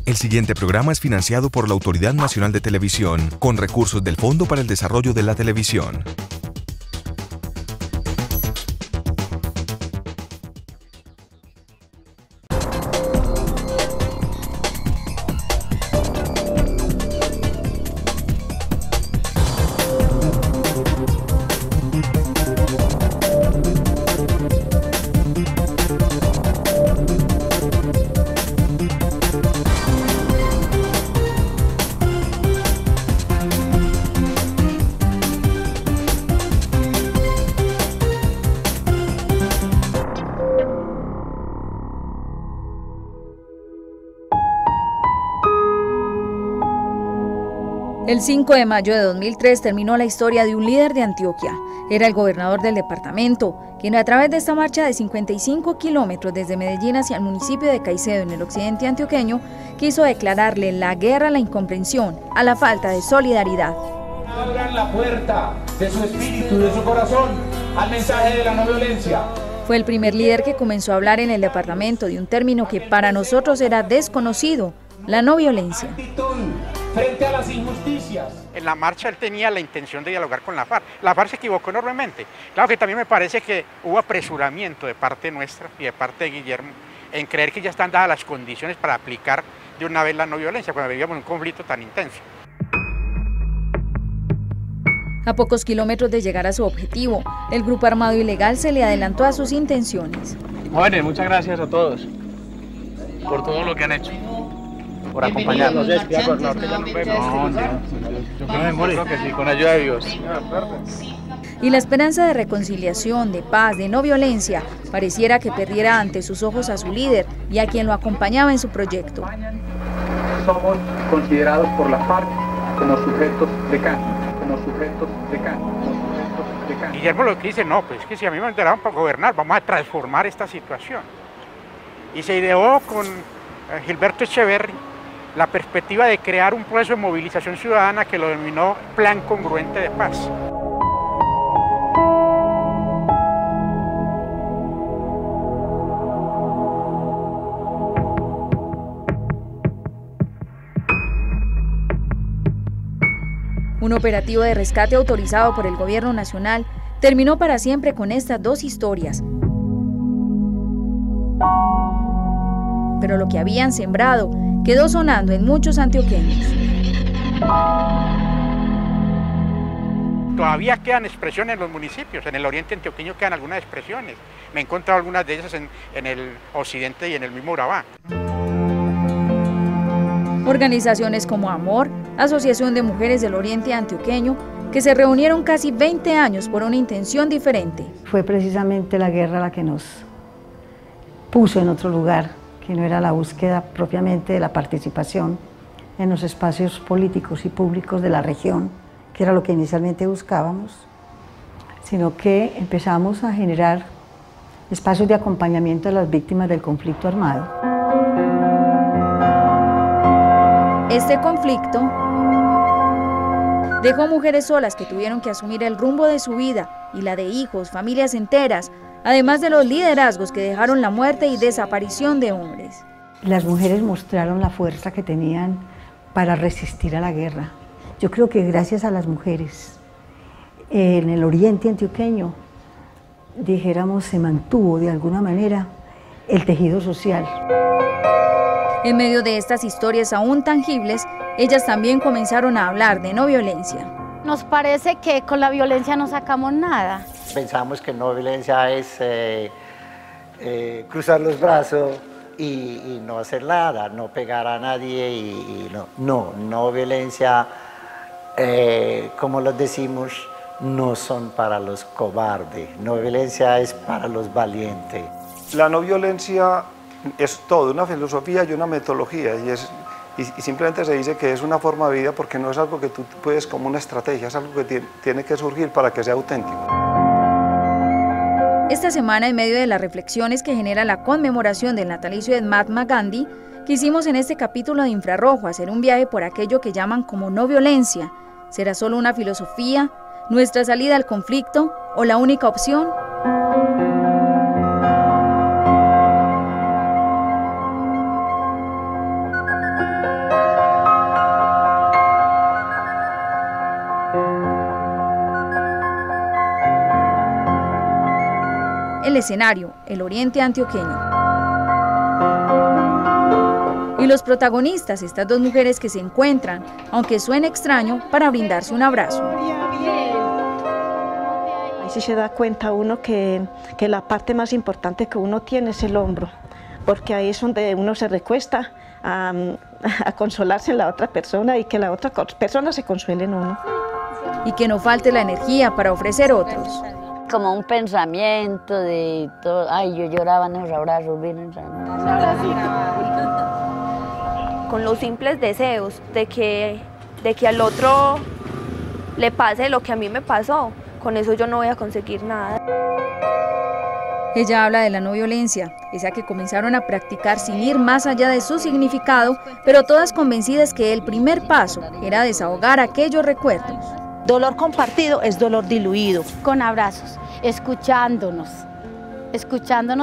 El siguiente programa es financiado por la Autoridad Nacional de Televisión, con recursos del Fondo para el Desarrollo de la Televisión. El 5 de mayo de 2003 terminó la historia de un líder de Antioquia. Era el gobernador del departamento, quien a través de esta marcha de 55 kilómetros desde Medellín hacia el municipio de Caicedo en el occidente antioqueño, quiso declararle la guerra a la incomprensión, a la falta de solidaridad. Abran la puerta de su espíritu, de su corazón, al mensaje de la no violencia. Fue el primer líder que comenzó a hablar en el departamento de un término que para nosotros era desconocido, la no violencia. Frente a las injusticias. En la marcha él tenía la intención de dialogar con la FARC. La FARC se equivocó enormemente. Claro que también me parece que hubo apresuramiento de parte nuestra y de parte de Guillermo en creer que ya están dadas las condiciones para aplicar de una vez la no violencia cuando vivíamos un conflicto tan intenso. A pocos kilómetros de llegar a su objetivo, el grupo armado ilegal se le adelantó a sus intenciones. Jóvenes, muchas gracias a todos por todo lo que han hecho, por acompañarnos. Yo creo que sí, con ayuda de Dios. Y la esperanza de reconciliación, de paz, de no violencia, pareciera que perdiera ante sus ojos a su líder y a quien lo acompañaba en su proyecto. Somos considerados por la FARC como sujetos de cáncer. Guillermo lo que dice, no, pues es que si a mí me enteraron para gobernar, vamos a transformar esta situación. Y se ideó con Gilberto Echeverri la perspectiva de crear un proceso de movilización ciudadana que lo denominó Plan Congruente de Paz. Un operativo de rescate autorizado por el gobierno nacional terminó para siempre con estas dos historias. Pero lo que habían sembrado quedó sonando en muchos antioqueños. Todavía quedan expresiones en los municipios, en el oriente antioqueño quedan algunas expresiones. Me he encontrado algunas de ellas en el occidente y en el mismo Urabá. Organizaciones como Amor, Asociación de Mujeres del Oriente Antioqueño, que se reunieron casi 20 años por una intención diferente. Fue precisamente la guerra la que nos puso en otro lugar, que no era la búsqueda propiamente de la participación en los espacios políticos y públicos de la región, que era lo que inicialmente buscábamos, sino que empezamos a generar espacios de acompañamiento a las víctimas del conflicto armado. Este conflicto dejó mujeres solas que tuvieron que asumir el rumbo de su vida y la de hijos, familias enteras, además de los liderazgos que dejaron la muerte y desaparición de hombres. Las mujeres mostraron la fuerza que tenían para resistir a la guerra. Yo creo que gracias a las mujeres en el oriente antioqueño, dijéramos, se mantuvo de alguna manera el tejido social. En medio de estas historias aún tangibles, ellas también comenzaron a hablar de no violencia. Nos parece que con la violencia no sacamos nada. Pensamos que no violencia es cruzar los brazos y no hacer nada, no pegar a nadie no violencia, como lo decimos, no son para los cobardes, no violencia es para los valientes. La no violencia es todo, una filosofía y una metodología, y simplemente se dice que es una forma de vida porque no es algo que tú puedes como una estrategia, es algo que tiene que surgir para que sea auténtico. Esta semana, en medio de las reflexiones que genera la conmemoración del natalicio de Mahatma Gandhi, quisimos en este capítulo de Infrarrojo hacer un viaje por aquello que llaman como no violencia. ¿Será solo una filosofía, nuestra salida al conflicto o la única opción? el escenario, el oriente antioqueño. Y los protagonistas, estas dos mujeres que se encuentran, aunque suene extraño, para brindarse un abrazo. Ahí sí se da cuenta uno que la parte más importante que uno tiene es el hombro, porque ahí es donde uno se recuesta a consolarse en la otra persona y que la otra persona se consuele en uno. Y que no falte la energía para ofrecer otros. Como un pensamiento de todo, ay, yo lloraba en esos abrazos, con los simples deseos de que al otro le pase lo que a mí me pasó, con eso yo no voy a conseguir nada. Ella habla de la no violencia, esa que comenzaron a practicar sin ir más allá de su significado, pero todas convencidas que el primer paso era desahogar aquellos recuerdos. Dolor compartido es dolor diluido. Con abrazos, escuchándonos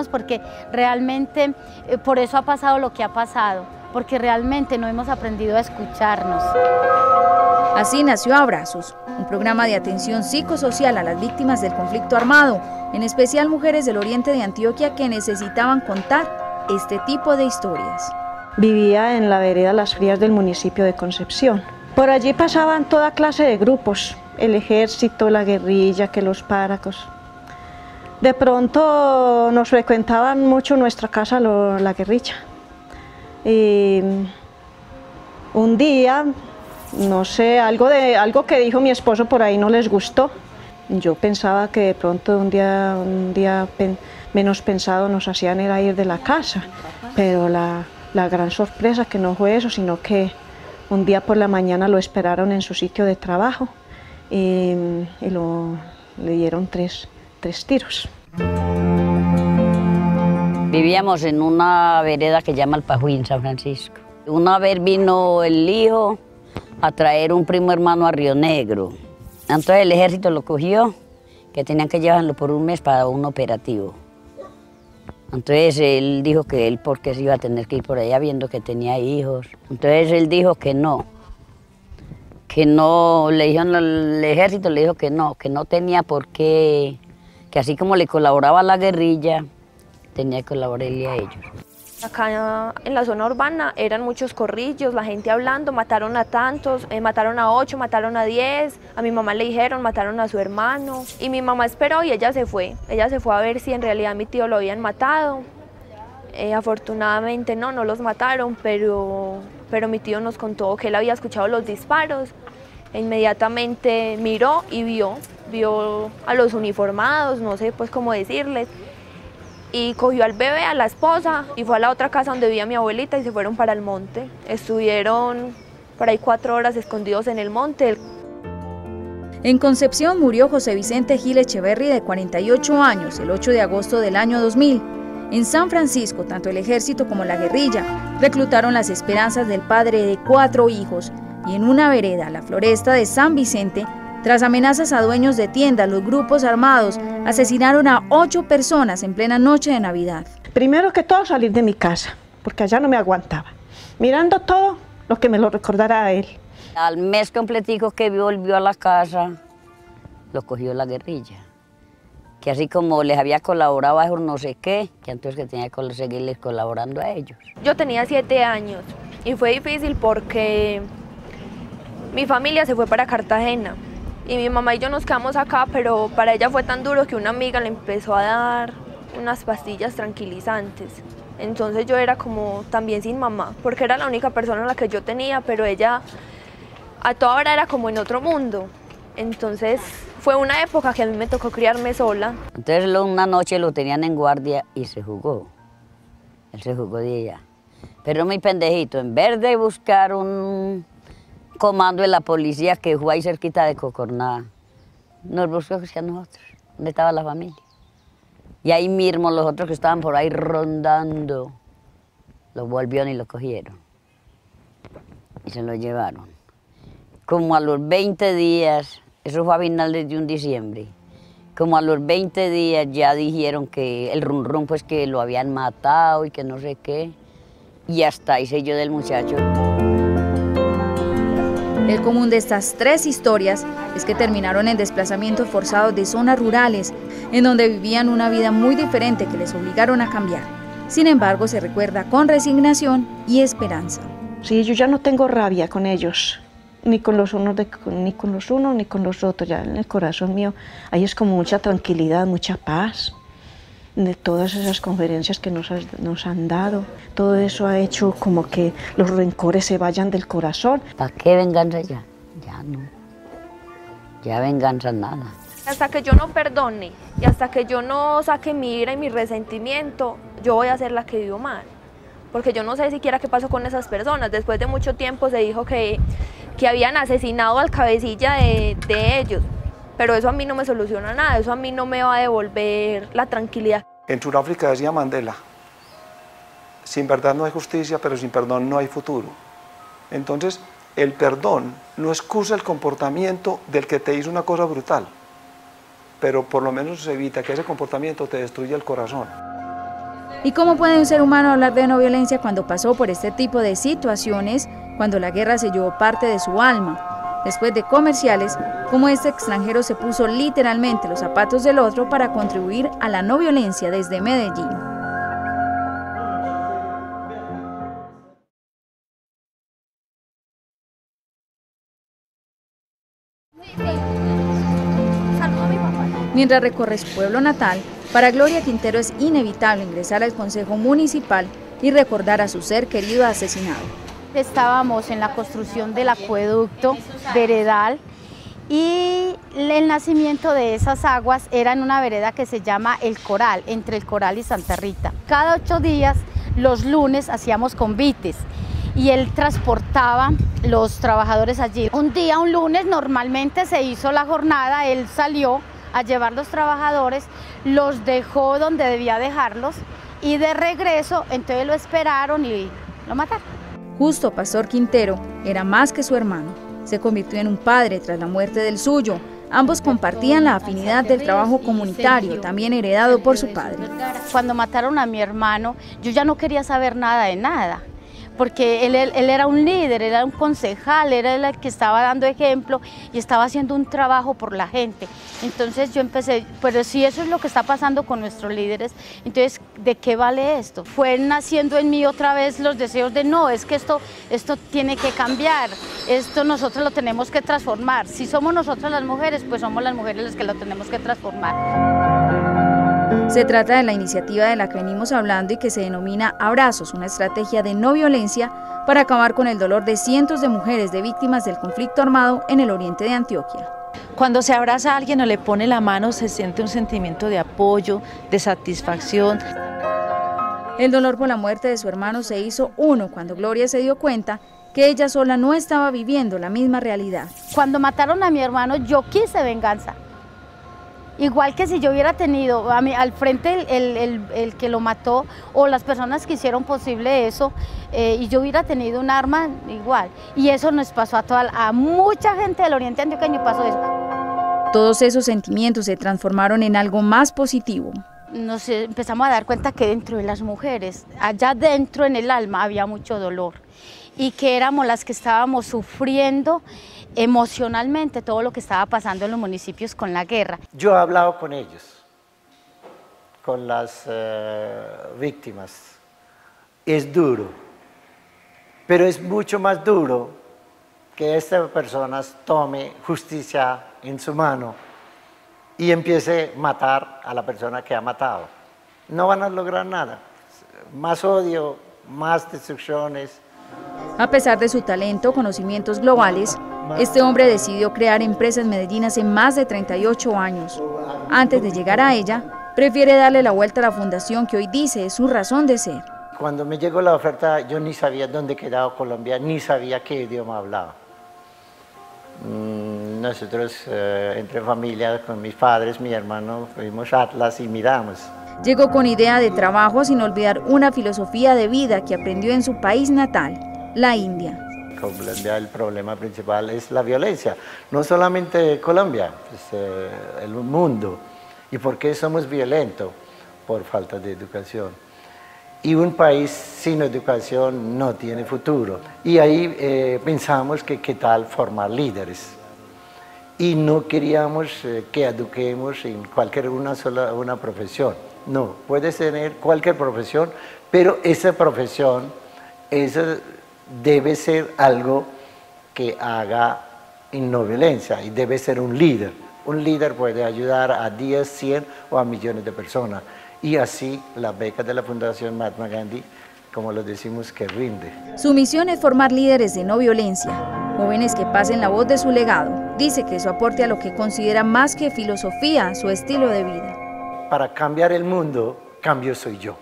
porque realmente por eso ha pasado lo que ha pasado, porque realmente no hemos aprendido a escucharnos. Así nació Abrazos, un programa de atención psicosocial a las víctimas del conflicto armado, en especial mujeres del oriente de Antioquia que necesitaban contar este tipo de historias. Vivía en la vereda Las Frías del municipio de Concepción. Por allí pasaban toda clase de grupos, el ejército, la guerrilla, que los páracos. De pronto nos frecuentaban mucho en nuestra casa la guerrilla. Y un día, no sé, algo que dijo mi esposo por ahí no les gustó. Yo pensaba que de pronto un día menos pensado nos hacían era ir de la casa, pero la gran sorpresa que no fue eso, sino que un día por la mañana lo esperaron en su sitio de trabajo y le dieron tres tiros. Vivíamos en una vereda que llama El Pajuín, San Francisco. Una vez vino el hijo a traer un primo hermano a Río Negro. Entonces el ejército lo cogió, que tenían que llevarlo por un mes para un operativo. Entonces él dijo que él porque se iba a tener que ir por allá viendo que tenía hijos. Entonces él dijo que no, le dijeron al ejército, le dijo que no tenía por qué, que así como le colaboraba a la guerrilla, tenía que colaborarle a ellos. Acá en la zona urbana eran muchos corrillos, la gente hablando, mataron a tantos, mataron a 8, mataron a 10, a mi mamá le dijeron, mataron a su hermano. Y mi mamá esperó y ella se fue a ver si en realidad mi tío lo habían matado. Afortunadamente no los mataron, pero mi tío nos contó que él había escuchado los disparos. Inmediatamente miró y vio a los uniformados, no sé pues cómo decirles, y cogió al bebé, a la esposa, y fue a la otra casa donde vivía mi abuelita y se fueron para el monte. Estuvieron por ahí 4 horas escondidos en el monte. En Concepción murió José Vicente Gil Echeverry, de 48 años, el 8 de agosto del año 2000. En San Francisco, tanto el ejército como la guerrilla reclutaron las esperanzas del padre de 4 hijos, y en una vereda, la Floresta de San Vicente, tras amenazas a dueños de tiendas, los grupos armados asesinaron a 8 personas en plena noche de Navidad. Primero que todo salir de mi casa, porque allá no me aguantaba, mirando todo lo que me lo recordara a él. Al mes completico que volvió a la casa, lo cogió la guerrilla, que así como les había colaborado a ellos no sé qué, que entonces que tenía que seguirles colaborando a ellos. Yo tenía 7 años y fue difícil porque mi familia se fue para Cartagena. Y mi mamá y yo nos quedamos acá, pero para ella fue tan duro que una amiga le empezó a dar unas pastillas tranquilizantes. Entonces yo era como también sin mamá, porque era la única persona a la que yo tenía, pero ella a toda hora era como en otro mundo. Entonces fue una época que a mí me tocó criarme sola. Entonces una noche lo tenían en guardia y se jugó. Él se jugó de ella. Pero mi pendejito, en vez de buscar un comando de la policía que fue ahí cerquita de Cocorná, nos buscó a nosotros, donde estaba la familia. Y ahí mismo los otros que estaban por ahí rondando, lo volvieron y lo cogieron. Y se lo llevaron. Como a los 20 días, eso fue a finales de un diciembre, como a los 20 días ya dijeron que el rum pues que lo habían matado y que no sé qué. Y hasta ahí sé yo del muchacho. El común de estas tres historias es que terminaron en desplazamientos forzados de zonas rurales, en donde vivían una vida muy diferente que les obligaron a cambiar. Sin embargo, se recuerda con resignación y esperanza. Sí, yo ya no tengo rabia con ellos, ni con los unos ni con los otros. Ya en el corazón mío ahí es como mucha tranquilidad, mucha paz. De todas esas conferencias que nos han dado, todo eso ha hecho como que los rencores se vayan del corazón. ¿Para qué venganza ya? Ya no. Ya venganza nada. Hasta que yo no perdone y hasta que yo no saque mi ira y mi resentimiento, yo voy a ser la que vivo mal. Porque yo no sé siquiera qué pasó con esas personas. Después de mucho tiempo se dijo que habían asesinado al cabecilla de ellos. Pero eso a mí no me soluciona nada, eso a mí no me va a devolver la tranquilidad. En Sudáfrica decía Mandela, sin verdad no hay justicia, pero sin perdón no hay futuro. Entonces, el perdón no excusa el comportamiento del que te hizo una cosa brutal, pero por lo menos evita que ese comportamiento te destruya el corazón. ¿Y cómo puede un ser humano hablar de no violencia cuando pasó por este tipo de situaciones, cuando la guerra se llevó parte de su alma? Después de comerciales, como este extranjero se puso literalmente los zapatos del otro para contribuir a la no violencia desde Medellín. Mientras recorre su pueblo natal, para Gloria Quintero es inevitable ingresar al Consejo Municipal y recordar a su ser querido asesinado. Estábamos en la construcción del acueducto veredal y el nacimiento de esas aguas era en una vereda que se llama El Coral, entre El Coral y Santa Rita. Cada 8 días, los lunes, hacíamos convites y él transportaba los trabajadores allí. Un día, un lunes, normalmente se hizo la jornada, él salió a llevar los trabajadores, los dejó donde debía dejarlos y de regreso, entonces lo esperaron y lo mataron. Justo Pastor Quintero era más que su hermano. Se convirtió en un padre tras la muerte del suyo. Ambos compartían la afinidad del trabajo comunitario, también heredado por su padre. Cuando mataron a mi hermano, yo ya no quería saber nada de nada, porque él era un líder, era un concejal, era el que estaba dando ejemplo y estaba haciendo un trabajo por la gente. Entonces yo empecé, pero si eso es lo que está pasando con nuestros líderes, entonces ¿de qué vale esto? Fue naciendo en mí otra vez los deseos de no, es que esto tiene que cambiar, esto nosotros lo tenemos que transformar. Si somos nosotras las mujeres, pues somos las mujeres las que lo tenemos que transformar. Se trata de la iniciativa de la que venimos hablando y que se denomina Abrazos, una estrategia de no violencia para acabar con el dolor de cientos de mujeres de víctimas del conflicto armado en el oriente de Antioquia. Cuando se abraza a alguien o le pone la mano, se siente un sentimiento de apoyo, de satisfacción. El dolor por la muerte de su hermano se hizo uno cuando Gloria se dio cuenta que ella sola no estaba viviendo la misma realidad. Cuando mataron a mi hermano, yo quise venganza. Igual que si yo hubiera tenido al frente el que lo mató o las personas que hicieron posible eso y yo hubiera tenido un arma, igual. Y eso nos pasó a mucha gente del oriente antioqueño, pasó eso. Todos esos sentimientos se transformaron en algo más positivo. Nos empezamos a dar cuenta que dentro de las mujeres, allá dentro en el alma había mucho dolor y que éramos las que estábamos sufriendo emocionalmente todo lo que estaba pasando en los municipios con la guerra. Yo he hablado con ellos, con las víctimas. Es duro, pero es mucho más duro que estas personas tome justicia en su mano y empiece a matar a la persona que ha matado. No van a lograr nada, más odio, más destrucciones. A pesar de su talento, conocimientos globales, este hombre decidió crear empresas medellinas en más de 38 años. Antes de llegar a ella, prefiere darle la vuelta a la fundación que hoy dice es su razón de ser. Cuando me llegó la oferta, yo ni sabía dónde quedaba Colombia, ni sabía qué idioma hablaba. Nosotros, entre familia, con mis padres, mi hermano, fuimos a Atlas y miramos. Llegó con idea de trabajo sin olvidar una filosofía de vida que aprendió en su país natal, la India. Colombia, el problema principal es la violencia, no solamente Colombia, el mundo. ¿Y por qué somos violentos? Por falta de educación. Y un país sin educación no tiene futuro. Y ahí pensamos que qué tal formar líderes. Y no queríamos que eduquemos en una profesión. No, puedes tener cualquier profesión, pero esa profesión debe ser algo que haga no violencia y debe ser un líder. Un líder puede ayudar a 10, 100 o a millones de personas. Y así la beca de la Fundación Mahatma Gandhi, como lo decimos, que rinde. Su misión es formar líderes de no violencia, jóvenes que pasen la voz de su legado. Dice que eso aporte a lo que considera más que filosofía, su estilo de vida. Para cambiar el mundo, cambio soy yo.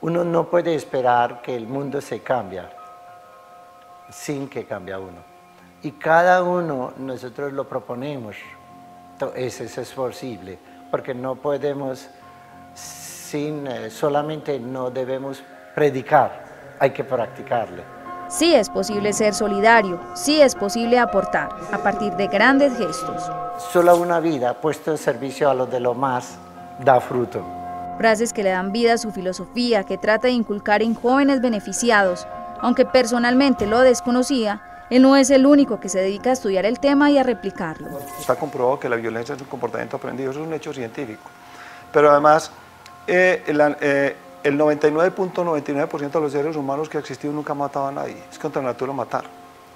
Uno no puede esperar que el mundo se cambie sin que cambie uno. Y cada uno nosotros lo proponemos. Eso es posible, porque no podemos solamente no debemos predicar, hay que practicarle. Sí es posible ser solidario, sí es posible aportar a partir de grandes gestos. Solo una vida puesta al servicio a los de lo más da fruto. Frases que le dan vida a su filosofía, que trata de inculcar en jóvenes beneficiados. Aunque personalmente lo desconocía, él no es el único que se dedica a estudiar el tema y a replicarlo. Está comprobado que la violencia es un comportamiento aprendido, eso es un hecho científico. Pero además, el 99.99% de los seres humanos que ha existido nunca ha matado a nadie. Es contra la natura matar.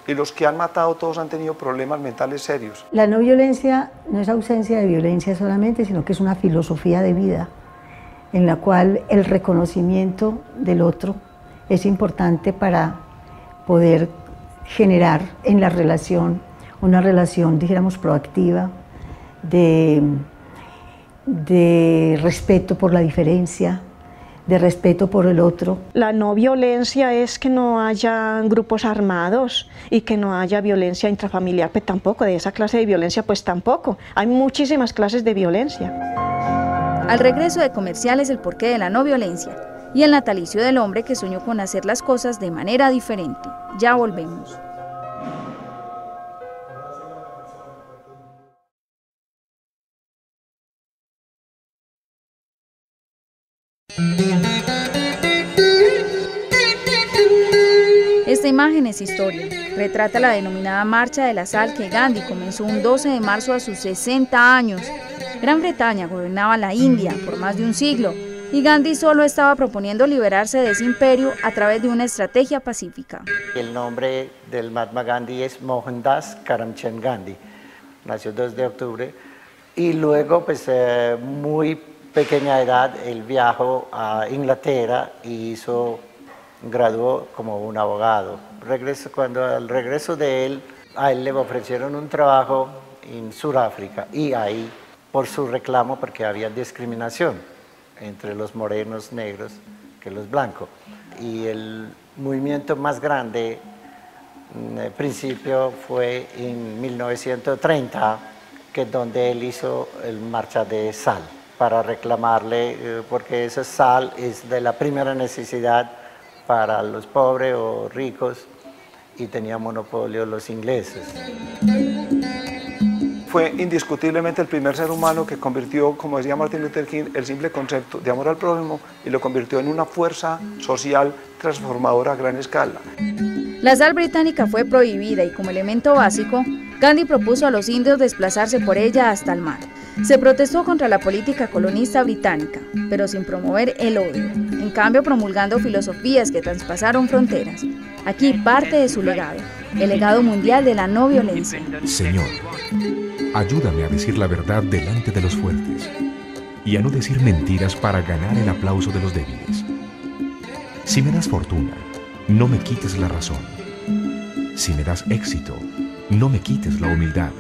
Y los que han matado todos han tenido problemas mentales serios. La no violencia no es ausencia de violencia solamente, sino que es una filosofía de vida en la cual el reconocimiento del otro es importante para poder generar en la relación una relación, dijéramos, proactiva, de respeto por la diferencia, de respeto por el otro. La no violencia es que no haya grupos armados y que no haya violencia intrafamiliar, pues tampoco, de esa clase de violencia pues tampoco. Hay muchísimas clases de violencia. Al regreso de comerciales, el porqué de la no violencia y el natalicio del hombre que soñó con hacer las cosas de manera diferente. Ya volvemos. Esta imagen es historia, retrata la denominada Marcha de la Sal que Gandhi comenzó un 12 de marzo a sus 60 años. Gran Bretaña gobernaba la India por más de un siglo y Gandhi solo estaba proponiendo liberarse de ese imperio a través de una estrategia pacífica. El nombre del Mahatma Gandhi es Mohandas Karamchand Gandhi, nació 2 de octubre y luego pues muy pequeña edad él viajó a Inglaterra y graduó como un abogado. Cuando al regreso de él, a él le ofrecieron un trabajo en Sudáfrica y ahí por su reclamo porque había discriminación entre los morenos negros que los blancos. Y el movimiento más grande en principio fue en 1930, que es donde él hizo el Marcha de Sal, para reclamarle, porque esa sal es de la primera necesidad para los pobres o ricos y tenía monopolio los ingleses. Fue indiscutiblemente el primer ser humano que convirtió, como decía Martin Luther King, el simple concepto de amor al prójimo y lo convirtió en una fuerza social transformadora a gran escala. La sal británica fue prohibida y como elemento básico, Gandhi propuso a los indios desplazarse por ella hasta el mar. Se protestó contra la política colonista británica, pero sin promover el odio, en cambio promulgando filosofías que traspasaron fronteras. Aquí parte de su legado, el legado mundial de la no violencia. Señor, ayúdame a decir la verdad delante de los fuertes y a no decir mentiras para ganar el aplauso de los débiles. Si me das fortuna, no me quites la razón. Si me das éxito, no me quites la humildad.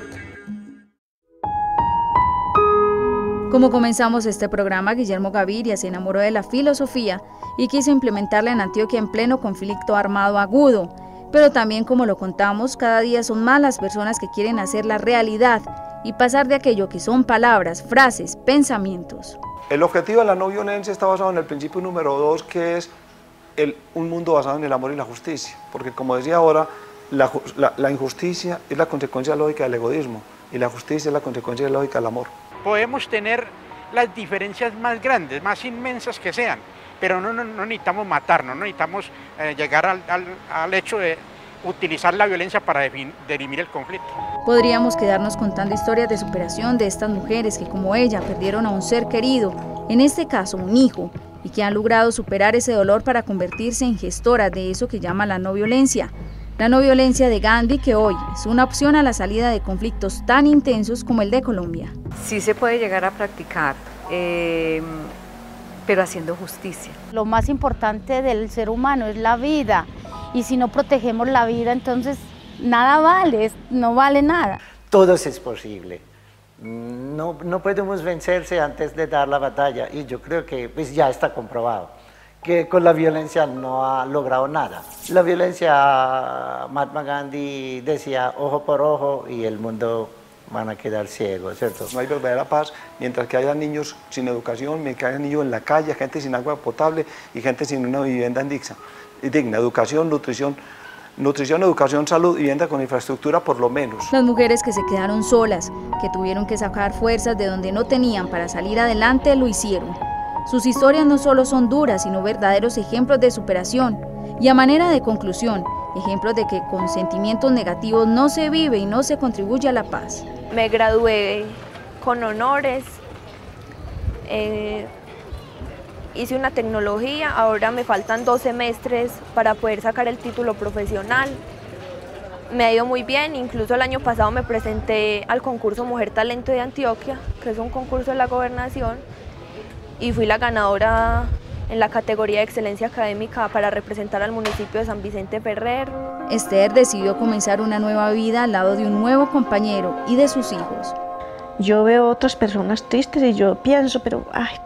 Como comenzamos este programa, Guillermo Gaviria se enamoró de la filosofía y quiso implementarla en Antioquia en pleno conflicto armado agudo. Pero también, como lo contamos, cada día son más las personas que quieren hacer la realidad y pasar de aquello que son palabras, frases, pensamientos. El objetivo de la no violencia está basado en el principio número 2, que es un mundo basado en el amor y la justicia. Porque como decía ahora, la injusticia es la consecuencia lógica del egoísmo y la justicia es la consecuencia lógica del amor. Podemos tener las diferencias más grandes, más inmensas que sean, pero no necesitamos matarnos, no necesitamos llegar al hecho de utilizar la violencia para dirimir el conflicto. Podríamos quedarnos contando historias de superación de estas mujeres que, como ella, perdieron a un ser querido, en este caso un hijo, y que han logrado superar ese dolor para convertirse en gestoras de eso que llama la no violencia. La no violencia de Gandhi, que hoy es una opción a la salida de conflictos tan intensos como el de Colombia. Sí se puede llegar a practicar, pero haciendo justicia. Lo más importante del ser humano es la vida, y si no protegemos la vida, entonces nada vale, no vale nada. Todo es posible. No podemos vencerse antes de dar la batalla, y yo creo que pues, ya está comprobado que con la violencia no ha logrado nada. La violencia, Mahatma Gandhi decía ojo por ojo y el mundo van a quedar ciegos, ¿cierto? No hay verdadera paz mientras que haya niños sin educación, mientras que haya niños en la calle, gente sin agua potable y gente sin una vivienda digna. Educación, nutrición, educación, salud y vivienda con infraestructura por lo menos. Las mujeres que se quedaron solas, que tuvieron que sacar fuerzas de donde no tenían para salir adelante, lo hicieron. Sus historias no solo son duras, sino verdaderos ejemplos de superación. Y a manera de conclusión, ejemplos de que con sentimientos negativos no se vive y no se contribuye a la paz. Me gradué con honores, hice una tecnología, ahora me faltan 2 semestres para poder sacar el título profesional. Me ha ido muy bien, incluso el año pasado me presenté al concurso Mujer Talento de Antioquia, que es un concurso de la gobernación, y fui la ganadora en la categoría de excelencia académica para representar al municipio de San Vicente Ferrer. Esther decidió comenzar una nueva vida al lado de un nuevo compañero y de sus hijos. Yo veo otras personas tristes y yo pienso, pero ay,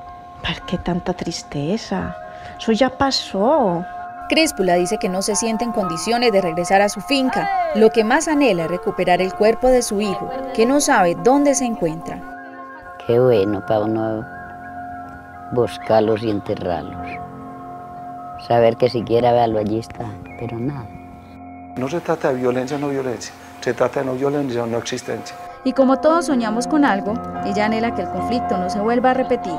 ¿por qué tanta tristeza? Eso ya pasó. Críspula dice que no se siente en condiciones de regresar a su finca. Lo que más anhela es recuperar el cuerpo de su hijo, que no sabe dónde se encuentra. Qué bueno para uno buscarlos y enterrarlos. Saber que siquiera verlo allí está, pero nada. No se trata de violencia o no violencia, se trata de no violencia o no existencia. Y como todos soñamos con algo, ella anhela que el conflicto no se vuelva a repetir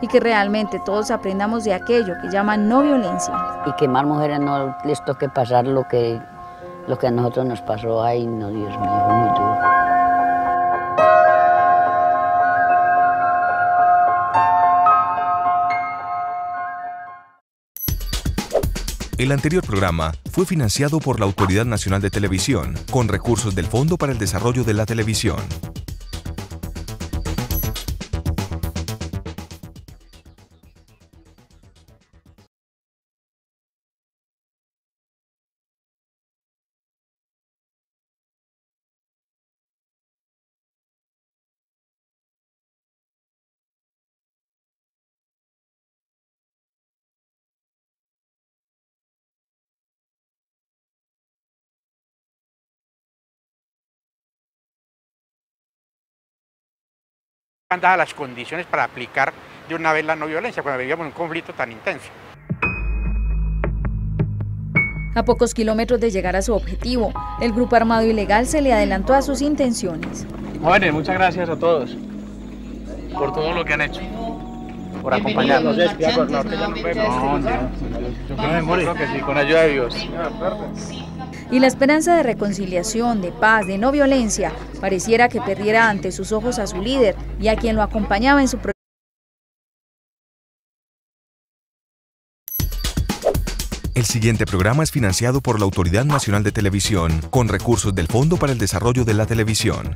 y que realmente todos aprendamos de aquello que llaman no violencia. Y que más mujeres no les toque pasar lo que a nosotros nos pasó. Ay, no, Dios mío, muy duro. El anterior programa fue financiado por la Autoridad Nacional de Televisión, con recursos del Fondo para el Desarrollo de la Televisión. Dadas las condiciones para aplicar de una vez la no violencia cuando vivíamos un conflicto tan intenso. A pocos kilómetros de llegar a su objetivo, el grupo armado ilegal se le adelantó a sus intenciones. Jóvenes, muchas gracias a todos por todo lo que han hecho, por acompañarnos. Yo creo que sí, con ayuda de Dios. Y la esperanza de reconciliación, de paz, de no violencia, pareciera que perdiera ante sus ojos a su líder y a quien lo acompañaba en su proyecto. El siguiente programa es financiado por la Autoridad Nacional de Televisión, con recursos del Fondo para el Desarrollo de la Televisión.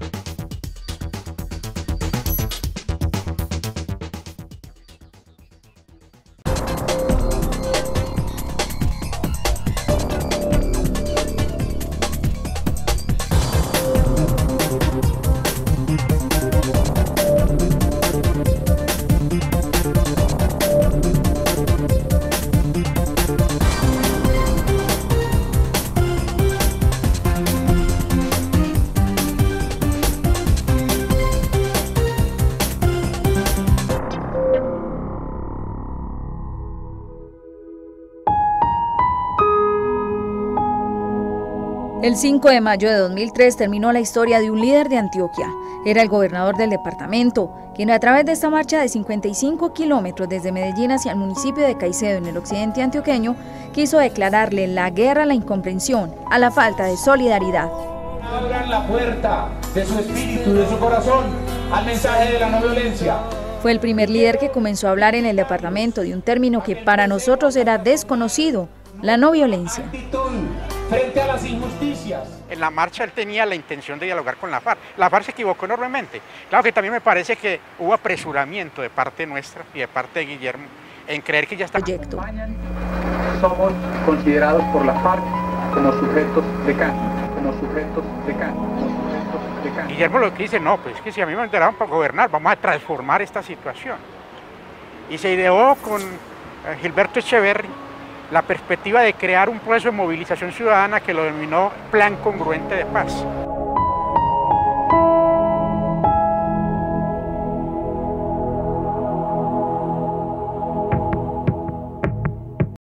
El 5 de mayo de 2003 terminó la historia de un líder de Antioquia. Era el gobernador del departamento, quien a través de esta marcha de 55 kilómetros desde Medellín hacia el municipio de Caicedo en el occidente antioqueño, quiso declararle la guerra a la incomprensión, a la falta de solidaridad. Abran la puerta de su espíritu, de su corazón, al mensaje de la no violencia. Fue el primer líder que comenzó a hablar en el departamento de un término que para nosotros era desconocido, la no violencia. Frente a las injusticias. En la marcha él tenía la intención de dialogar con la FARC. La FARC se equivocó enormemente. Claro que también me parece que hubo apresuramiento de parte nuestra y de parte de Guillermo en creer que ya está. Proyecto. Somos considerados por la FARC como sujetos de cambio, Guillermo lo que dice, no, pues que si a mí me enteraron para gobernar, vamos a transformar esta situación. Y se ideó con Gilberto Echeverri la perspectiva de crear un proceso de movilización ciudadana que lo denominó Plan Congruente de Paz.